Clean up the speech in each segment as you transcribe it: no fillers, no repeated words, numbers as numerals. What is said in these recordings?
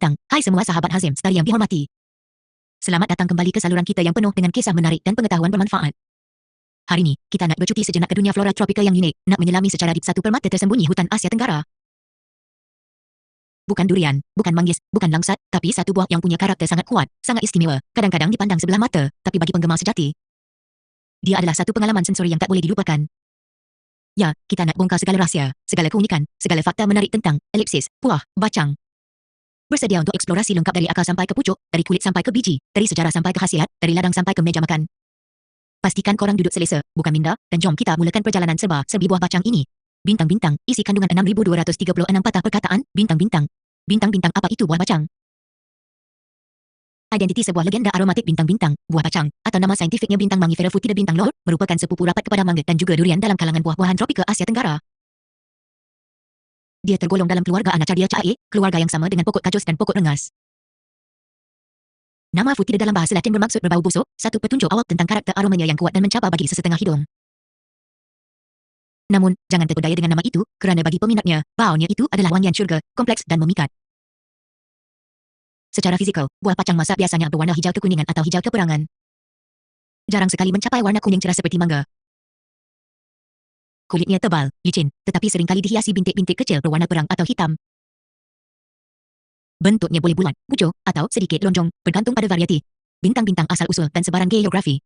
bintang. Hai semua sahabat Hazim Star yang dihormati. Selamat datang kembali ke saluran kita yang penuh dengan kisah menarik dan pengetahuan bermanfaat. Hari ini, kita nak bercuti sejenak ke dunia flora tropika yang unik, nak menyelami secara deep satu permata tersembunyi hutan Asia Tenggara. Bukan durian, bukan manggis, bukan langsat, tapi satu buah yang punya karakter sangat kuat, sangat istimewa, kadang-kadang dipandang sebelah mata, tapi bagi penggemar sejati, dia adalah satu pengalaman sensori yang tak boleh dilupakan. Ya, kita nak bongkar segala rahsia, segala keunikan, segala fakta menarik tentang elipsis, buah bacang. Bersedia untuk eksplorasi lengkap dari akar sampai ke pucuk, dari kulit sampai ke biji, dari sejarah sampai ke khasiat, dari ladang sampai ke meja makan. Pastikan korang duduk selesa, bukan minda, dan jom kita mulakan perjalanan serba-serbi buah bacang ini. Bintang-bintang, isi kandungan 6236 patah perkataan, bintang-bintang. Bintang-bintang apa itu buah bacang? Identiti sebuah legenda aromatik bintang-bintang, buah bacang, atau nama saintifiknya bintang mangifera futida bintang lor, merupakan sepupu rapat kepada mangga dan juga durian dalam kalangan buah-buahan tropika Asia Tenggara. Dia tergolong dalam keluarga Anacardiaceae, keluarga yang sama dengan pokok kajus dan pokok rengas. Nama futida dalam bahasa Latin bermaksud berbau busuk, satu petunjuk awal tentang karakter aromanya yang kuat dan mencabar bagi sesetengah hidung. Namun, jangan terpedaya dengan nama itu, kerana bagi peminatnya, baunya itu adalah wangian syurga, kompleks dan memikat. Secara fizikal, buah bacang masak biasanya berwarna hijau kekuningan atau hijau keperangan. Jarang sekali mencapai warna kuning cerah seperti mangga. Kulitnya tebal, licin, tetapi seringkali dihiasi bintik-bintik kecil berwarna perang atau hitam. Bentuknya boleh bulat, bujo, atau sedikit lonjong, bergantung pada varieti bintang-bintang asal-usul dan sebaran geografi.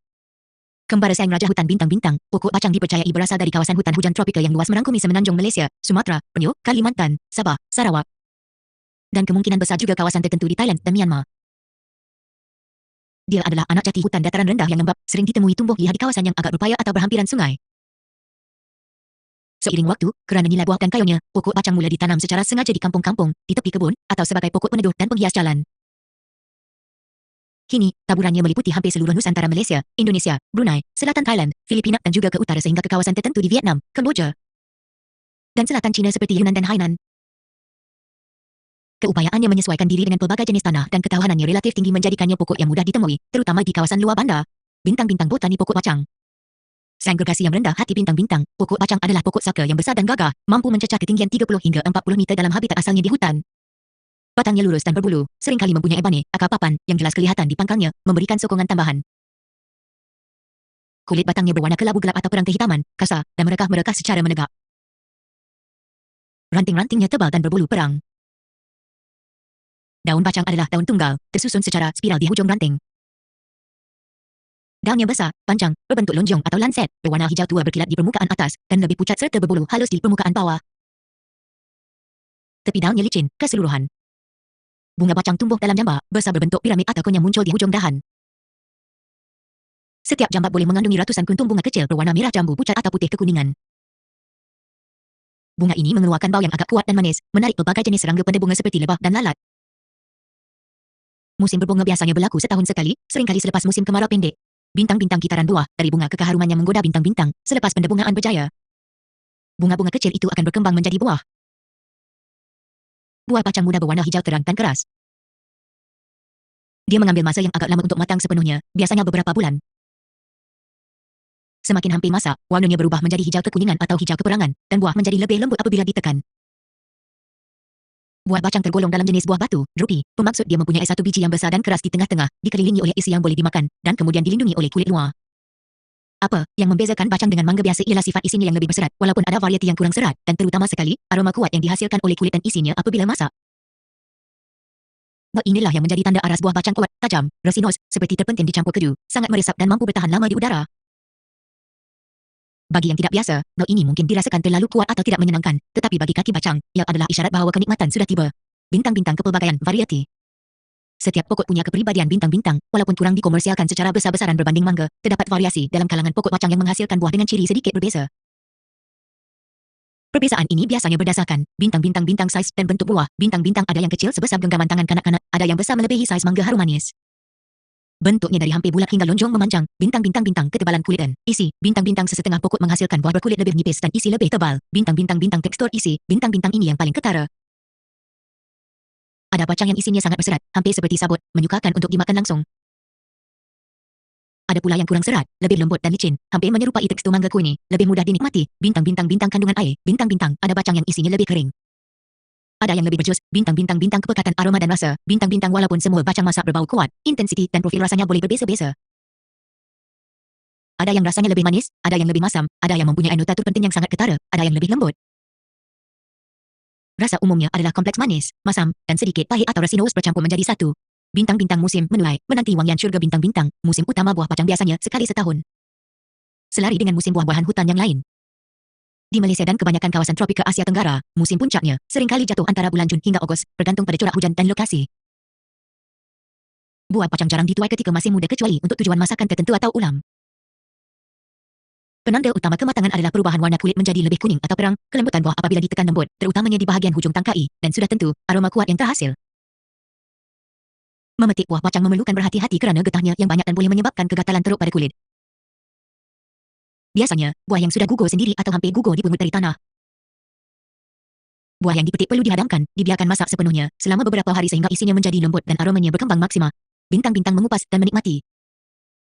Kembar saing raja hutan bintang-bintang, pokok bacang dipercayai berasal dari kawasan hutan hujan tropika yang luas merangkumi semenanjung Malaysia, Sumatera, Borneo, Kalimantan, Sabah, Sarawak, dan kemungkinan besar juga kawasan tertentu di Thailand dan Myanmar. Dia adalah anak jati hutan dataran rendah yang lembap, sering ditemui tumbuh liar di kawasan yang agak berupaya atau berhampiran sungai. Seiring waktu, kerana nilai buah dan kayunya, pokok bacang mula ditanam secara sengaja di kampung-kampung, di tepi kebun, atau sebagai pokok peneduh dan penghias jalan. Kini, taburannya meliputi hampir seluruh Nusantara Malaysia, Indonesia, Brunei, selatan Thailand, Filipina dan juga ke utara sehingga ke kawasan tertentu di Vietnam, Kemboja, dan selatan China seperti Yunnan dan Hainan. Keupayaannya menyesuaikan diri dengan pelbagai jenis tanah dan ketahanannya relatif tinggi menjadikannya pokok yang mudah ditemui, terutama di kawasan luar bandar. Bintang-bintang botani pokok bacang. Selain gergasi yang rendah hati bintang-bintang, pokok bacang adalah pokok saka yang besar dan gagah, mampu mencecah ketinggian 30 hingga 40 meter dalam habitat asalnya di hutan. Batangnya lurus dan berbulu, seringkali mempunyai bane, akar papan, yang jelas kelihatan di pangkalnya, memberikan sokongan tambahan. Kulit batangnya berwarna kelabu gelap atau perang kehitaman, kasar, dan merekah-merekah secara menegak. Ranting-rantingnya tebal dan berbulu perang. Daun bacang adalah daun tunggal, tersusun secara spiral di hujung ranting. Daunnya besar, panjang, berbentuk lonjong atau lanset, berwarna hijau tua berkilat di permukaan atas, dan lebih pucat serta berbulu halus di permukaan bawah. Tepi daunnya licin, keseluruhan. Bunga bacang tumbuh dalam jambar, besar berbentuk piramid atau kon yang muncul di hujung dahan. Setiap jambat boleh mengandungi ratusan kuntung bunga kecil berwarna merah jambu pucat atau putih kekuningan. Bunga ini mengeluarkan bau yang agak kuat dan manis, menarik pelbagai jenis serangga pada bunga seperti lebah dan lalat. Musim berbunga biasanya berlaku setahun sekali, seringkali selepas musim kemarau pendek. Bintang-bintang kitaran buah, dari bunga ke keharuman yang menggoda bintang-bintang, selepas pendebungaan berjaya. Bunga-bunga kecil itu akan berkembang menjadi buah. Buah bacang muda berwarna hijau terang dan keras. Dia mengambil masa yang agak lama untuk matang sepenuhnya, biasanya beberapa bulan. Semakin hampir masak, warnanya berubah menjadi hijau kekuningan atau hijau keperangan, dan buah menjadi lebih lembut apabila ditekan. Buah bacang tergolong dalam jenis buah batu, drupi, bermaksud dia mempunyai satu biji yang besar dan keras di tengah-tengah, dikelilingi oleh isi yang boleh dimakan, dan kemudian dilindungi oleh kulit luar. Apa yang membezakan bacang dengan mangga biasa ialah sifat isinya yang lebih berserat, walaupun ada varieti yang kurang serat, dan terutama sekali, aroma kuat yang dihasilkan oleh kulit dan isinya apabila masak. Bak inilah yang menjadi tanda aras buah bacang kuat, tajam, resinos, seperti terpentin dicampur kedu, sangat meresap dan mampu bertahan lama di udara. Bagi yang tidak biasa, bau ini mungkin dirasakan terlalu kuat atau tidak menyenangkan, tetapi bagi kaki bacang, ia adalah isyarat bahawa kenikmatan sudah tiba. Bintang-bintang kepelbagaian varieti. Setiap pokok punya kepribadian bintang-bintang, walaupun kurang dikomersialkan secara besar-besaran berbanding mangga, terdapat variasi dalam kalangan pokok bacang yang menghasilkan buah dengan ciri sedikit berbeza. Perbezaan ini biasanya berdasarkan bintang-bintang saiz dan bentuk buah. Bintang-bintang ada yang kecil sebesar genggaman tangan kanak-kanak, ada yang besar melebihi saiz mangga harum manis. Bentuknya dari hampir bulat hingga lonjong memanjang, bintang-bintang ketebalan kulit dan isi. Bintang-bintang sesetengah pokok menghasilkan buah berkulit lebih nipis dan isi lebih tebal. Bintang-bintang tekstur isi. Bintang-bintang ini yang paling ketara. Ada bacang yang isinya sangat berserat, hampir seperti sabut, menyukakan untuk dimakan langsung. Ada pula yang kurang serat, lebih lembut dan licin, hampir menyerupai tekstur mangga kuning, lebih mudah dinikmati. Bintang-bintang kandungan air. Bintang-bintang ada bacang yang isinya lebih kering. Ada yang lebih berjus, bintang-bintang bintang kepekatan aroma dan rasa, bintang-bintang walaupun semua bacang masak berbau kuat, intensiti dan profil rasanya boleh berbeza-beza. Ada yang rasanya lebih manis, ada yang lebih masam, ada yang mempunyai nota terpenting yang sangat ketara, ada yang lebih lembut. Rasa umumnya adalah kompleks manis, masam, dan sedikit pahit atau resinous bercampur menjadi satu. Bintang-bintang musim menuai, menanti wangian syurga bintang-bintang, musim utama buah pacang biasanya sekali setahun. Selari dengan musim buah-buahan hutan yang lain. Di Malaysia dan kebanyakan kawasan tropik ke Asia Tenggara, musim puncaknya seringkali jatuh antara bulan Jun hingga Ogos, bergantung pada curah hujan dan lokasi. Buah pacang jarang dituai ketika masih muda kecuali untuk tujuan masakan tertentu atau ulam. Penanda utama kematangan adalah perubahan warna kulit menjadi lebih kuning atau perang, kelembutan buah apabila ditekan lembut, terutamanya di bahagian hujung tangkai, dan sudah tentu, aroma kuat yang terhasil. Memetik buah pacang memerlukan berhati-hati kerana getahnya yang banyak dan boleh menyebabkan kegatalan teruk pada kulit. Biasanya, buah yang sudah gugur sendiri atau hampir gugur dipungut dari tanah. Buah yang dipetik perlu dihadamkan, dibiarkan masak sepenuhnya, selama beberapa hari sehingga isinya menjadi lembut dan aromanya berkembang maksima. Bintang-bintang mengupas dan menikmati.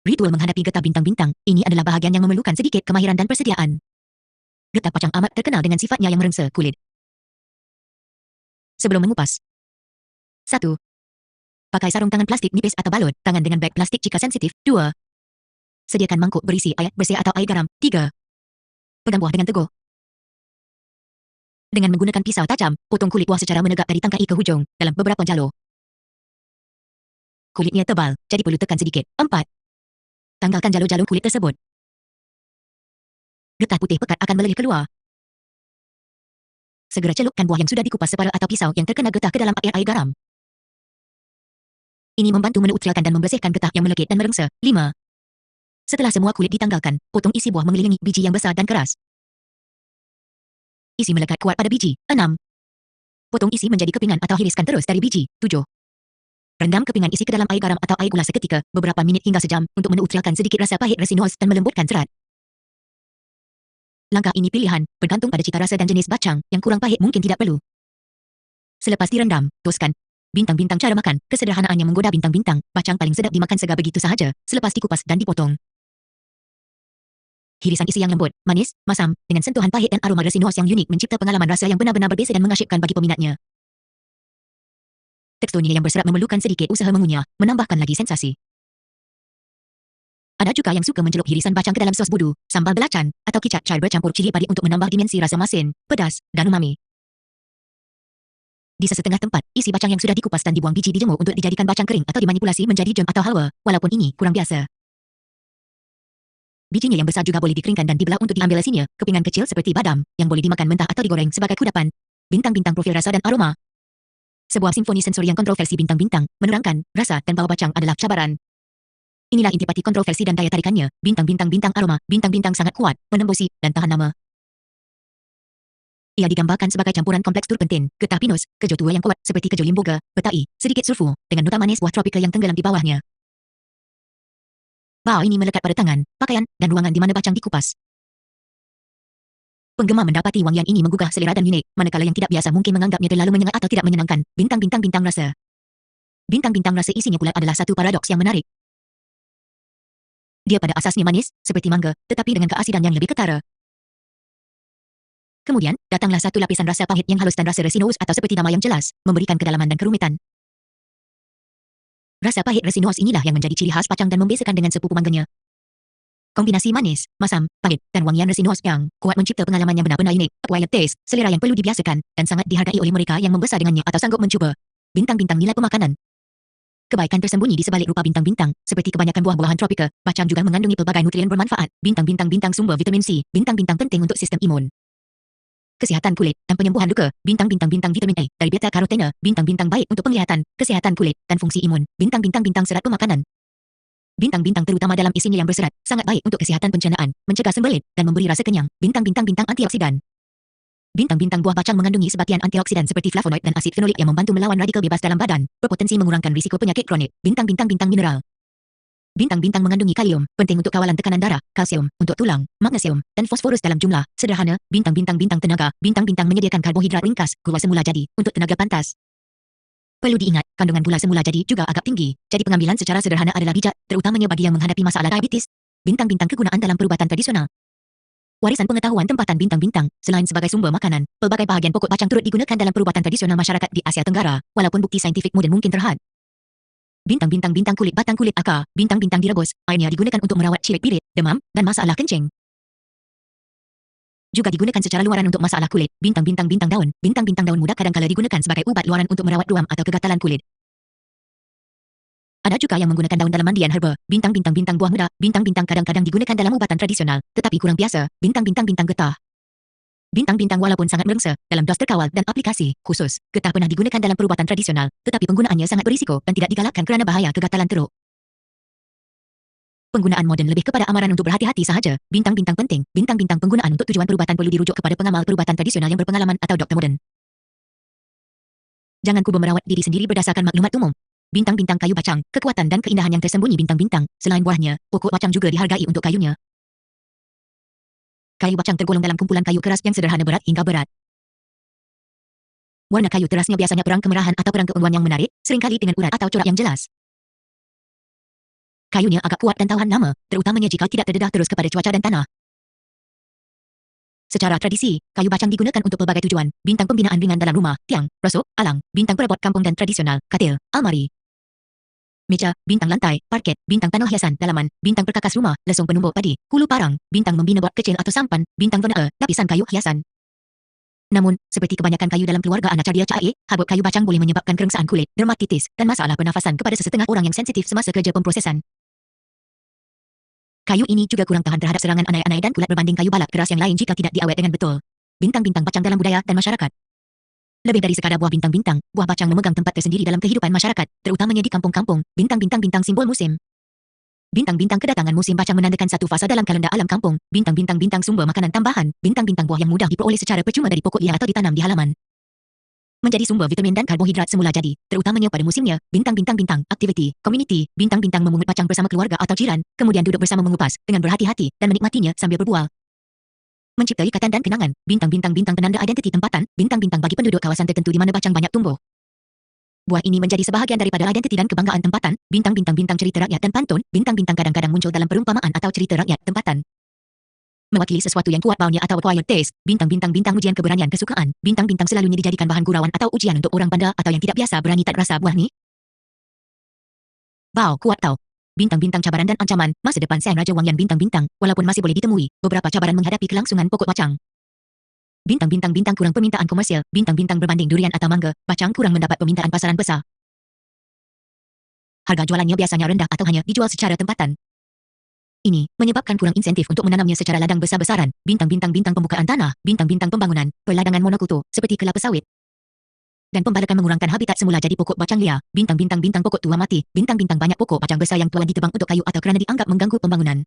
Ritual menghadapi getah bintang-bintang, ini adalah bahagian yang memerlukan sedikit kemahiran dan persediaan. Getah pacang amat terkenal dengan sifatnya yang merengsa kulit. Sebelum mengupas. 1. Pakai sarung tangan plastik nipis atau balut, tangan dengan beg plastik jika sensitif. 2. Sediakan mangkuk berisi air bersih atau air garam. 3. Pegang buah dengan teguh. Dengan menggunakan pisau tajam, potong kulit buah secara menegak dari tangkai ke hujung, dalam beberapa jalur. Kulitnya tebal, jadi perlu tekan sedikit. 4. Tanggalkan jalur-jalur kulit tersebut. Getah putih pekat akan meleleh keluar. Segera celupkan buah yang sudah dikupas separa atau pisau yang terkena getah ke dalam air garam. Ini membantu meneutralkan dan membersihkan getah yang melekit dan merengsa. 5. Setelah semua kulit ditanggalkan, potong isi buah mengelilingi biji yang besar dan keras. Isi melekat kuat pada biji. 6. Potong isi menjadi kepingan atau hiriskan terus dari biji. 7. Rendam kepingan isi ke dalam air garam atau air gula seketika, beberapa minit hingga sejam, untuk meneutralkan sedikit rasa pahit resinous dan melembutkan serat. Langkah ini pilihan, bergantung pada cita rasa dan jenis bacang, yang kurang pahit mungkin tidak perlu. Selepas direndam, toskan. Bintang-bintang cara makan, kesederhanaan yang menggoda bintang-bintang, bacang paling sedap dimakan segar begitu sahaja, selepas dikupas dan dipotong. Hirisan isi yang lembut, manis, masam, dengan sentuhan pahit dan aroma resinous yang unik mencipta pengalaman rasa yang benar-benar berbeza dan mengasyikkan bagi peminatnya. Teksturnya yang berserat memerlukan sedikit usaha mengunyah, menambahkan lagi sensasi. Ada juga yang suka mencelup hirisan bacang ke dalam sos budu, sambal belacan, atau kicap cair bercampur cili padi untuk menambah dimensi rasa masin, pedas, dan umami. Di sesetengah tempat, isi bacang yang sudah dikupas dan dibuang biji dijemur untuk dijadikan bacang kering atau dimanipulasi menjadi jam atau halwa, walaupun ini kurang biasa. Bijinya yang besar juga boleh dikeringkan dan dibelah untuk diambil isinya, kepingan kecil seperti badam, yang boleh dimakan mentah atau digoreng sebagai kudapan. Bintang-bintang profil rasa dan aroma. Sebuah simfoni sensori yang kontroversi bintang-bintang, menerangkan, rasa dan bau bacang adalah cabaran. Inilah intipati kontroversi dan daya tarikannya, bintang-bintang bintang aroma, bintang-bintang sangat kuat, menembusi, dan tahan lama. Ia digambarkan sebagai campuran kompleks turpentin, getah pinus, kejo tua yang kuat seperti kejo limboga, petai, sedikit sulfur, dengan nota manis buah tropika yang tenggelam di bawahnya. Bau ini melekat pada tangan, pakaian, dan ruangan di mana bacang dikupas. Penggemar mendapati wangian ini menggugah selera dan unik, manakala yang tidak biasa mungkin menganggapnya terlalu menyengat atau tidak menyenangkan. Bintang-bintang bintang rasa. Bintang-bintang rasa isinya pula adalah satu paradoks yang menarik. Dia pada asasnya manis, seperti mangga, tetapi dengan keasidan yang lebih ketara. Kemudian, datanglah satu lapisan rasa pahit yang halus dan rasa resinous atau seperti nama yang jelas, memberikan kedalaman dan kerumitan. Rasa pahit resinous inilah yang menjadi ciri khas pacang dan membezakan dengan sepupu mangganya. Kombinasi manis, masam, pahit, dan wangian resinous yang kuat mencipta pengalaman yang benar-benar unik, acquired taste, selera yang perlu dibiasakan, dan sangat dihargai oleh mereka yang membesar dengannya atau sanggup mencuba. Bintang-bintang nilai pemakanan. Kebaikan tersembunyi di sebalik rupa bintang-bintang, seperti kebanyakan buah-buahan tropika, bacang juga mengandungi pelbagai nutrien bermanfaat. Bintang-bintang bintang sumber vitamin C, bintang-bintang penting untuk sistem imun. Kesihatan kulit dan penyembuhan luka, bintang-bintang bintang vitamin A dari beta-karotene, bintang-bintang baik untuk penglihatan, kesihatan kulit, dan fungsi imun, bintang-bintang bintang serat pemakanan. Bintang-bintang terutama dalam isinya yang berserat, sangat baik untuk kesihatan pencernaan, mencegah sembelit, dan memberi rasa kenyang, bintang-bintang bintang antioksidan. Bintang-bintang buah bacang mengandungi sebagian antioksidan seperti flavonoid dan asid fenolik yang membantu melawan radikal bebas dalam badan, berpotensi mengurangkan risiko penyakit kronik, bintang-bintang bintang mineral. Bintang-bintang mengandungi kalium, penting untuk kawalan tekanan darah, kalsium, untuk tulang, magnesium, dan fosforus dalam jumlah sederhana. Bintang-bintang bintang tenaga, bintang-bintang menyediakan karbohidrat ringkas, gula semula jadi, untuk tenaga pantas. Perlu diingat, kandungan gula semula jadi juga agak tinggi, jadi pengambilan secara sederhana adalah bijak, terutamanya bagi yang menghadapi masalah diabetes. Bintang-bintang kegunaan dalam perubatan tradisional. Warisan pengetahuan tempatan bintang-bintang, selain sebagai sumber makanan, pelbagai bahagian pokok bacang turut digunakan dalam perubatan tradisional masyarakat di Asia Tenggara, walaupun bukti saintifik moden mungkin terhad. Bintang-bintang bintang kulit batang kulit akar, bintang-bintang direbus, airnya digunakan untuk merawat cirit-pirit, demam, dan masalah kencing. Juga digunakan secara luaran untuk masalah kulit, bintang-bintang bintang daun muda kadangkala digunakan sebagai ubat luaran untuk merawat ruam atau kegatalan kulit. Ada juga yang menggunakan daun dalam mandian herba, bintang-bintang bintang buah muda, bintang-bintang kadang-kadang digunakan dalam ubatan tradisional, tetapi kurang biasa, bintang-bintang bintang getah. Bintang-bintang walaupun sangat merengsa, dalam dos terkawal dan aplikasi khusus, getah pernah digunakan dalam perubatan tradisional, tetapi penggunaannya sangat berisiko dan tidak digalakkan kerana bahaya kegatalan teruk. Penggunaan moden lebih kepada amaran untuk berhati-hati sahaja, bintang-bintang penting, bintang-bintang penggunaan untuk tujuan perubatan perlu dirujuk kepada pengamal perubatan tradisional yang berpengalaman atau doktor moden. Jangan kuba merawat diri sendiri berdasarkan maklumat umum. Bintang-bintang kayu bacang, kekuatan dan keindahan yang tersembunyi bintang-bintang, selain buahnya, pokok bacang juga dihargai untuk kayunya. Kayu bacang tergolong dalam kumpulan kayu keras yang sederhana berat hingga berat. Warna kayu terasnya biasanya perang kemerahan atau perang keunguan yang menarik, seringkali dengan urat atau corak yang jelas. Kayunya agak kuat dan tahan lama, terutamanya jika tidak terdedah terus kepada cuaca dan tanah. Secara tradisi, kayu bacang digunakan untuk pelbagai tujuan, bintang pembinaan ringan dalam rumah, tiang, rasuk, alang, bintang perabot kampung dan tradisional, katil, almari, meja, bintang lantai, parket, bintang tanah hiasan, dalaman, bintang perkakas rumah, lesung penumbuk padi, hulu parang, bintang membina bot kecil atau sampan, bintang veneer, lapisan kayu hiasan. Namun, seperti kebanyakan kayu dalam keluarga Anacardia cair, habuk kayu bacang boleh menyebabkan kerengsaan kulit, dermatitis, dan masalah pernafasan kepada sesetengah orang yang sensitif semasa kerja pemprosesan. Kayu ini juga kurang tahan terhadap serangan anai-anai dan kulat berbanding kayu balak keras yang lain jika tidak diawet dengan betul. Bintang-bintang bacang dalam budaya dan masyarakat. Lebih dari sekadar buah bintang-bintang, buah bacang memegang tempat tersendiri dalam kehidupan masyarakat, terutamanya di kampung-kampung. Bintang-bintang bintang simbol musim. Bintang-bintang kedatangan musim bacang menandakan satu fasa dalam kalender alam kampung. Bintang-bintang bintang sumber makanan tambahan. Bintang-bintang buah yang mudah diperoleh secara percuma dari pokok liar atau ditanam di halaman. Menjadi sumber vitamin dan karbohidrat semula jadi, terutamanya pada musimnya. Bintang-bintang bintang, activity, community, bintang-bintang memungut bacang bersama keluarga atau jiran, kemudian duduk bersama mengupas, dengan berhati-hati, dan menikmatinya sambil berbual. Mencipta ikatan dan kenangan, bintang-bintang bintang penanda identiti tempatan, bintang-bintang bagi penduduk kawasan tertentu di mana bacang banyak tumbuh. Buah ini menjadi sebahagian daripada identiti dan kebanggaan tempatan, bintang-bintang bintang cerita rakyat dan pantun, bintang-bintang kadang-kadang muncul dalam perumpamaan atau cerita rakyat tempatan. Mewakili sesuatu yang kuat baunya atau acquired taste, bintang-bintang bintang ujian keberanian kesukaan, bintang-bintang selalunya dijadikan bahan gurauan atau ujian untuk orang bandar atau yang tidak biasa berani tak rasa buah ni. Bau kuat tau. Bintang-bintang cabaran dan ancaman, masa depan Sang Raja Wangyan bintang-bintang, walaupun masih boleh ditemui, beberapa cabaran menghadapi kelangsungan pokok bacang. Bintang-bintang bintang kurang permintaan komersial, bintang-bintang berbanding durian atau mangga, bacang kurang mendapat permintaan pasaran besar. Harga jualannya biasanya rendah atau hanya dijual secara tempatan. Ini menyebabkan kurang insentif untuk menanamnya secara ladang besar-besaran, bintang-bintang bintang pembukaan tanah, bintang-bintang pembangunan, perladangan monokultur, seperti kelapa sawit. Dan pembalakan mengurangkan habitat semula jadi pokok bacang liar, bintang-bintang bintang pokok tua mati, bintang-bintang banyak pokok bacang besar yang tua ditebang untuk kayu atau kerana dianggap mengganggu pembangunan.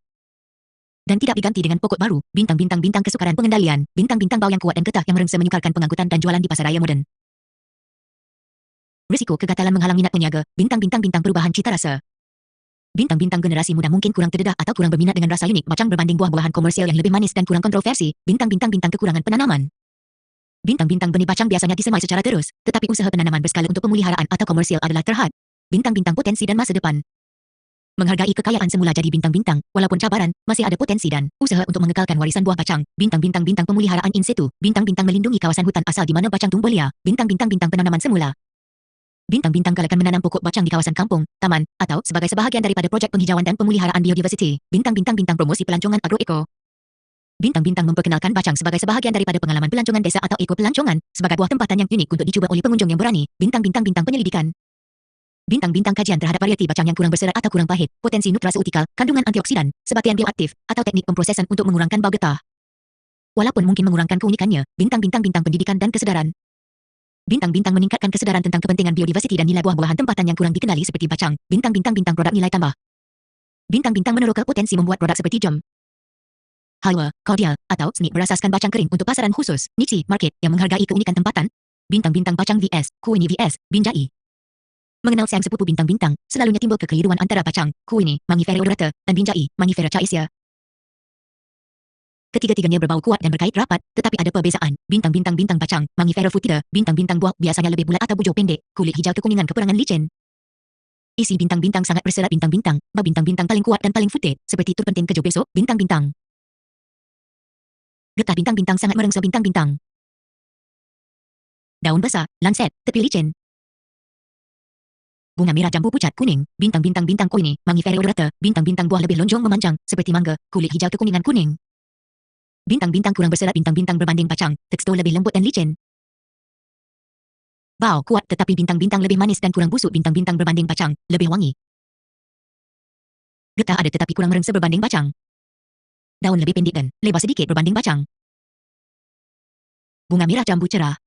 Dan tidak diganti dengan pokok baru, bintang-bintang bintang kesukaran pengendalian, bintang-bintang bau yang kuat dan getah yang merengsa menyukarkan pengangkutan dan jualan di pasaraya moden. Risiko kegatalan menghalang minat peniaga, bintang-bintang bintang perubahan cita rasa. Bintang-bintang generasi muda mungkin kurang terdedah atau kurang berminat dengan rasa unik bacang berbanding buah-buahan komersial yang lebih manis dan kurang kontroversi, bintang-bintang bintang kekurangan penanaman. Bintang-bintang benih bacang biasanya disemai secara terus, tetapi usaha penanaman berskala untuk pemeliharaan atau komersial adalah terhad. Bintang-bintang potensi dan masa depan. Menghargai kekayaan semula jadi bintang-bintang, walaupun cabaran, masih ada potensi dan usaha untuk mengekalkan warisan buah bacang. Bintang-bintang bintang pemeliharaan in situ, bintang-bintang melindungi kawasan hutan asal di mana bacang tumbuh liar, bintang-bintang bintang penanaman semula. Bintang-bintang galakan menanam pokok bacang di kawasan kampung, taman, atau sebagai sebahagian daripada projek penghijauan dan pemeliharaan biodiversity. Bintang-bintang bintang promosi pelancongan agroeko. Bintang-bintang memperkenalkan bacang sebagai sebahagian daripada pengalaman pelancongan desa atau eko-pelancongan, sebagai buah tempatan yang unik untuk dicuba oleh pengunjung yang berani. Bintang-bintang bintang penyelidikan. Bintang-bintang kajian terhadap varieti bacang yang kurang berserat atau kurang pahit, potensi nutraseutikal, kandungan antioksidan, sebatian bioaktif, atau teknik pemprosesan untuk mengurangkan bau getah. Walaupun mungkin mengurangkan keunikannya, bintang-bintang bintang pendidikan dan kesedaran. Bintang-bintang meningkatkan kesedaran tentang kepentingan biodiversiti dan nilai buah-buahan tempatan yang kurang dikenali seperti bacang. Bintang-bintang bintang produk nilai tambah. Bintang-bintang meneroka potensi membuat produk seperti jam, halwa, cordial, atau snack berasaskan bacang kering untuk pasaran khusus, niche market yang menghargai keunikan tempatan. Bintang-bintang bacang vs kuini vs binjai. Mengenal sang sepupu bintang-bintang, selalunya timbul kekeliruan antara bacang, kuini, Mangifera odorata, dan binjai, Mangifera caesia. Ketiga-tiganya berbau kuat dan berkait rapat, tetapi ada perbezaan. Bintang-bintang bintang bacang, Mangifera futida, bintang-bintang buah biasanya lebih bulat atau bujur pendek, kulit hijau kekuningan kekurangan licin. Isi bintang-bintang sangat berserat bintang-bintang, bintang-bintang paling kuat dan paling futet, seperti turpentin kejo besok, bintang-bintang. Getah bintang-bintang sangat merengsa bintang-bintang. Daun besar, lanset, tepi licin. Bunga merah jambu pucat kuning, bintang-bintang bintang kuning, mangifera odorata, bintang-bintang buah lebih lonjong memanjang, seperti mangga, kulit hijau kekuningan kuning. Bintang-bintang kurang berserat, bintang-bintang berbanding pacang, tekstur lebih lembut dan licin. Bau kuat tetapi bintang-bintang lebih manis dan kurang busuk, bintang-bintang berbanding pacang, lebih wangi. Getah ada tetapi kurang merengsa berbanding pacang. Daun lebih pendek dan lebar sedikit berbanding pacang. Bunga merah jambu cerah.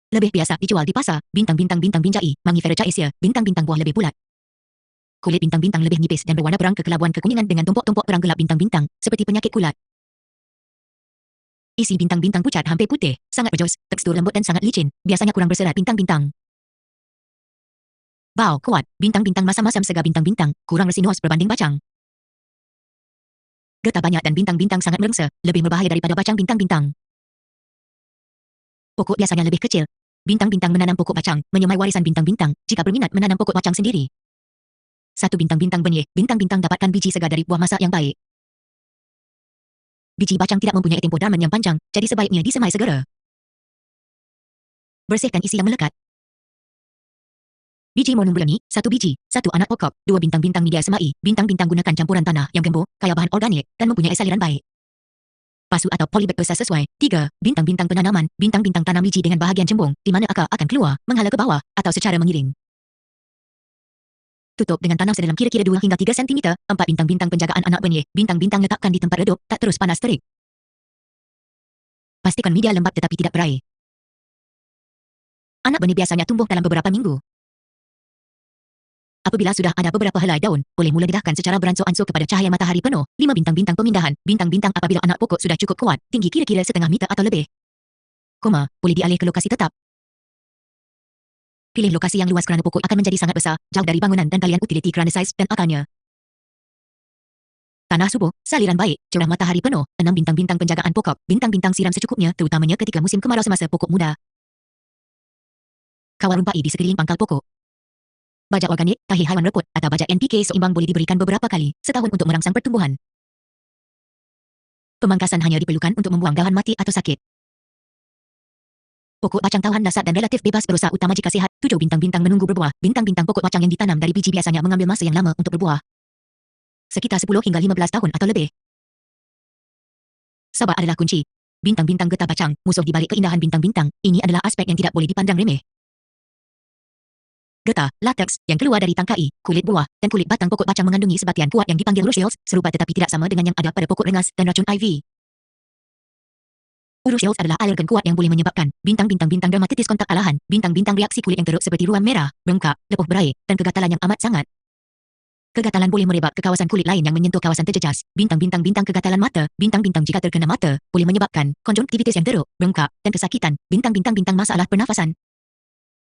Lebih biasa dijual di pasar, bintang-bintang bintang binjai, mangifera caesia, bintang-bintang buah lebih bulat. Kulit bintang-bintang lebih nipis dan berwarna perang kekelabuan kekuningan dengan tumpuk-tumpuk perang gelap bintang-bintang, seperti penyakit kulat. Isi bintang-bintang pucat hampir putih, sangat berjos, tekstur lembut dan sangat licin, biasanya kurang berserat bintang-bintang. Bau kuat, bintang-bintang masam-masam segar bintang-bintang, kurang resinuos berbanding bacang. Getah banyak dan bintang-bintang sangat merengsa, lebih berbahaya daripada bacang bintang-bintang. Pokok biasanya lebih kecil. Bintang-bintang menanam pokok bacang, menyemai warisan bintang-bintang, jika berminat menanam pokok bacang sendiri. Satu bintang-bintang benih, bintang-bintang dapatkan biji segar dari buah masak yang baik. Biji bacang tidak mempunyai tempoh daman yang panjang, jadi sebaiknya disemai segera. Bersihkan isi yang melekat. Biji monum beleni, satu biji, satu anak pokok, dua bintang-bintang media semai, bintang-bintang gunakan campuran tanah yang gembur, kaya bahan organik, dan mempunyai saliran baik. Pasu atau polybag besar sesuai. 3. Bintang-bintang penanaman, bintang-bintang tanam biji dengan bahagian cembung, di mana akar akan keluar, menghala ke bawah, atau secara mengiring. Tutup dengan tanam sedalam kira-kira 2 hingga 3 cm. 4. Bintang-bintang penjagaan anak benih, bintang-bintang letakkan di tempat redup, tak terus panas terik. Pastikan media lembab tetapi tidak berair. Anak benih biasanya tumbuh dalam beberapa minggu. Apabila sudah ada beberapa helai daun, boleh mula didahkan secara beransur-ansur kepada cahaya matahari penuh. 5. Bintang-bintang pemindahan, bintang-bintang apabila anak pokok sudah cukup kuat, tinggi kira-kira setengah meter atau lebih. Boleh dialih ke lokasi tetap. Pilih lokasi yang luas kerana pokok akan menjadi sangat besar, jauh dari bangunan dan talian utiliti kerana saiz dan akarnya. Tanah subur, saliran baik, cerah matahari penuh. 6. Bintang-bintang penjagaan pokok, bintang-bintang siram secukupnya, terutamanya ketika musim kemarau semasa pokok muda. Kawal rumpai di sekeliling pangkal pokok. Bajak organik, tahi haiwan reput, atau bajak NPK seimbang boleh diberikan beberapa kali, setahun untuk merangsang pertumbuhan. Pemangkasan hanya diperlukan untuk membuang dahan mati atau sakit. Pokok bacang tahan dasar dan relatif bebas berusaha utama jika sihat. 7. Bintang-bintang menunggu berbuah, bintang-bintang pokok bacang yang ditanam dari biji biasanya mengambil masa yang lama untuk berbuah. Sekitar 10 hingga 15 tahun atau lebih. Sabar adalah kunci. Bintang-bintang getah bacang, musuh di balik keindahan bintang-bintang, ini adalah aspek yang tidak boleh dipandang remeh. Getah, lateks, yang keluar dari tangkai, kulit buah, dan kulit batang pokok bacang mengandungi sebatian kuat yang dipanggil urushiol, serupa tetapi tidak sama dengan yang ada pada pokok rengas dan racun IV. Urushiol adalah alergen kuat yang boleh menyebabkan bintang-bintang dermatitis kontak alahan, bintang-bintang reaksi kulit yang teruk seperti ruam merah, bengkak, lepuh berair, dan kegatalan yang amat sangat. Kegatalan boleh merebak ke kawasan kulit lain yang menyentuh kawasan terjejas. Bintang-bintang kegatalan mata, bintang-bintang jika terkena mata, boleh menyebabkan konjungtivitis yang teruk, bengkak, dan kesakitan. Bintang-bintang masalah pernafasan.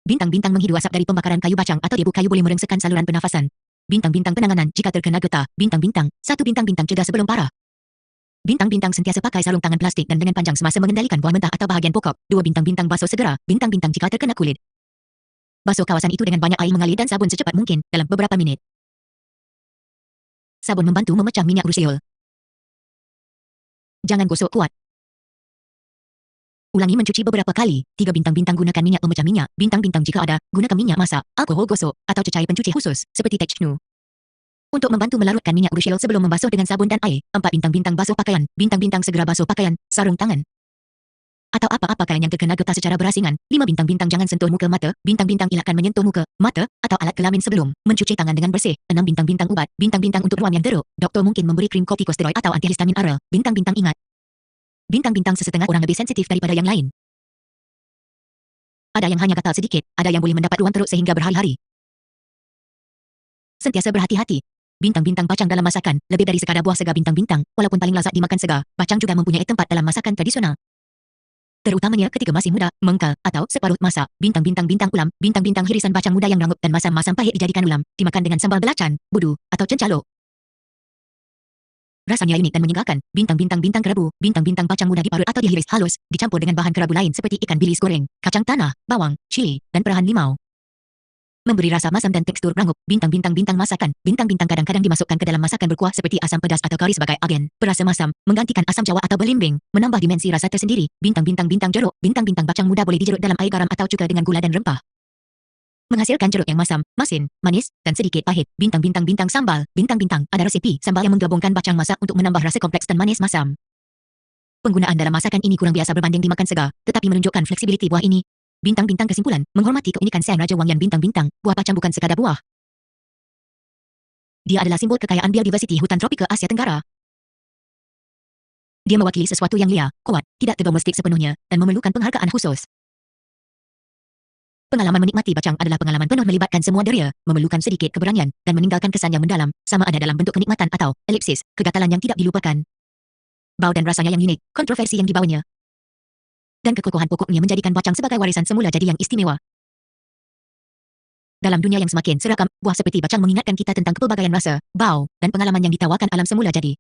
Bintang-bintang menghidu asap dari pembakaran kayu bacang atau debu kayu boleh merengsekkan saluran pernafasan. Bintang-bintang penanganan jika terkena getah. Bintang-bintang, 1. Bintang-bintang cegah sebelum parah. Bintang-bintang sentiasa pakai sarung tangan plastik dan lengan panjang semasa mengendalikan buah mentah atau bahagian pokok. 2. Bintang-bintang basuh segera. Bintang-bintang jika terkena kulit. Basuh kawasan itu dengan banyak air mengalir dan sabun secepat mungkin, dalam beberapa minit. Sabun membantu memecah minyak urushiol. Jangan gosok kuat. Ulangi mencuci beberapa kali. 3. Bintang-bintang gunakan minyak pemecah minyak. Bintang-bintang jika ada, gunakan minyak masak, alkohol gosok, atau cecair pencuci khusus, seperti Technu. Untuk membantu melarutkan minyak urushiol sebelum membasuh dengan sabun dan air. 4. Bintang-bintang basuh pakaian. Bintang-bintang segera basuh pakaian, sarung tangan, atau apa-apa kain yang terkena getah secara berasingan. 5. Bintang-bintang jangan sentuh muka mata. Bintang-bintang elakkan menyentuh muka, mata, atau alat kelamin sebelum mencuci tangan dengan bersih. 6. Bintang-bintang ubat. Bintang-bintang untuk ruam yang teruk. Doktor mungkin memberi krim kortikosteroid atau antihistamin oral. Bintang-bintang ingat. Bintang-bintang sesetengah orang lebih sensitif daripada yang lain. Ada yang hanya gatal sedikit, ada yang boleh mendapat ruam teruk sehingga berhari-hari. Sentiasa berhati-hati. Bintang-bintang bacang dalam masakan, lebih dari sekadar buah segar bintang-bintang, walaupun paling lazat dimakan segar, bacang juga mempunyai tempat dalam masakan tradisional. Terutamanya ketika masih muda, mengkal, atau separuh masak. Bintang-bintang bintang ulam, bintang-bintang hirisan bacang muda yang rangup dan masam-masam pahit dijadikan ulam, dimakan dengan sambal belacan, budu, atau cencalo. Rasanya unik dan menyegarkan. Bintang-bintang bintang kerabu, bintang-bintang bacang muda diparut atau dihiris halus, dicampur dengan bahan kerabu lain seperti ikan bilis goreng, kacang tanah, bawang, cili, dan perahan limau. Memberi rasa masam dan tekstur rangup. Bintang-bintang masakan. Bintang-bintang kadang-kadang dimasukkan ke dalam masakan berkuah seperti asam pedas atau kari sebagai agen. Perasa masam, menggantikan asam jawa atau belimbing, menambah dimensi rasa tersendiri. Bintang-bintang jeruk. Bintang-bintang bacang muda boleh dijeruk dalam air garam atau cuka dengan gula dan rempah, menghasilkan jeruk yang masam, masin, manis, dan sedikit pahit. Bintang-bintang sambal. Bintang-bintang ada resep sambal yang menggabungkan bacang masak untuk menambah rasa kompleks dan manis masam. Penggunaan dalam masakan ini kurang biasa berbanding dimakan segar, tetapi menunjukkan fleksibiliti buah ini. Bintang-bintang kesimpulan, menghormati keunikan Sang Raja Wangyan bintang-bintang, buah bacang bukan sekadar buah. Dia adalah simbol kekayaan biodiversiti hutan tropika Asia Tenggara. Dia mewakili sesuatu yang liar, kuat, tidak terdomestik sepenuhnya, dan memerlukan penghargaan khusus. Pengalaman menikmati bacang adalah pengalaman penuh melibatkan semua deria, memerlukan sedikit keberanian, dan meninggalkan kesan yang mendalam, sama ada dalam bentuk kenikmatan atau, elipsis, kegatalan yang tidak dilupakan. Bau dan rasanya yang unik, kontroversi yang dibawanya, dan kekokohan pokoknya menjadikan bacang sebagai warisan semula jadi yang istimewa. Dalam dunia yang semakin seragam, buah seperti bacang mengingatkan kita tentang kepelbagaian rasa, bau, dan pengalaman yang ditawarkan alam semula jadi.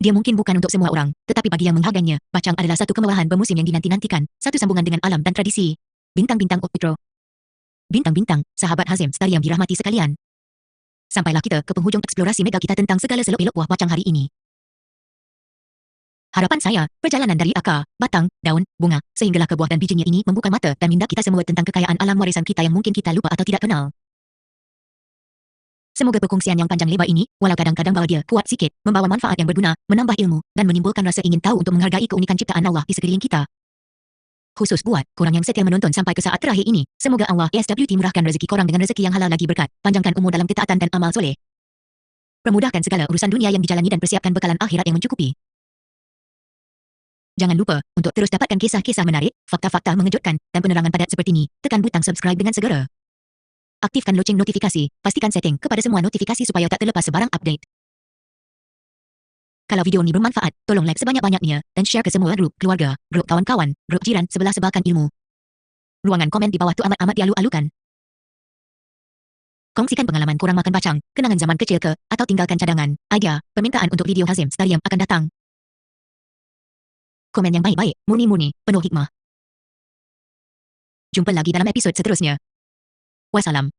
Dia mungkin bukan untuk semua orang, tetapi bagi yang menghargainya, bacang adalah satu kemewahan bermusim yang dinanti-nantikan, satu sambungan dengan alam dan tradisi. Bintang-bintang Okpitro. Bintang-bintang, sahabat Hazim Stari yang dirahmati sekalian. Sampailah kita ke penghujung eksplorasi mega kita tentang segala seluk-beluk buah bacang hari ini. Harapan saya, perjalanan dari akar, batang, daun, bunga, sehinggalah ke buah dan bijinya ini membuka mata dan minda kita semua tentang kekayaan alam warisan kita yang mungkin kita lupa atau tidak kenal. Semoga perkongsian yang panjang lebar ini, walau kadang-kadang bahagia, kuat sikit, membawa manfaat yang berguna, menambah ilmu, dan menimbulkan rasa ingin tahu untuk menghargai keunikan ciptaan Allah di sekeliling kita. Khusus buat korang yang setia menonton sampai ke saat terakhir ini, semoga Allah SWT murahkan rezeki korang dengan rezeki yang halal lagi berkat, panjangkan umur dalam ketaatan dan amal soleh. Permudahkan segala urusan dunia yang dijalani dan persiapkan bekalan akhirat yang mencukupi. Jangan lupa, untuk terus dapatkan kisah-kisah menarik, fakta-fakta mengejutkan, dan penerangan padat seperti ini, tekan butang subscribe dengan segera. Aktifkan loceng notifikasi, pastikan setting kepada semua notifikasi supaya tak terlepas sebarang update. Kalau video ini bermanfaat, tolong like sebanyak-banyaknya, dan share ke semua grup keluarga, grup kawan-kawan, grup jiran sebelah sebarkan ilmu. Ruangan komen di bawah tu amat-amat dialu-alukan. Kongsikan pengalaman kurang makan bacang, kenangan zaman kecil ke, atau tinggalkan cadangan, idea, permintaan untuk video Hazim Stariam akan datang. Komen yang baik-baik, murni-murni, penuh hikmah. Jumpa lagi dalam episod seterusnya. Wassalam.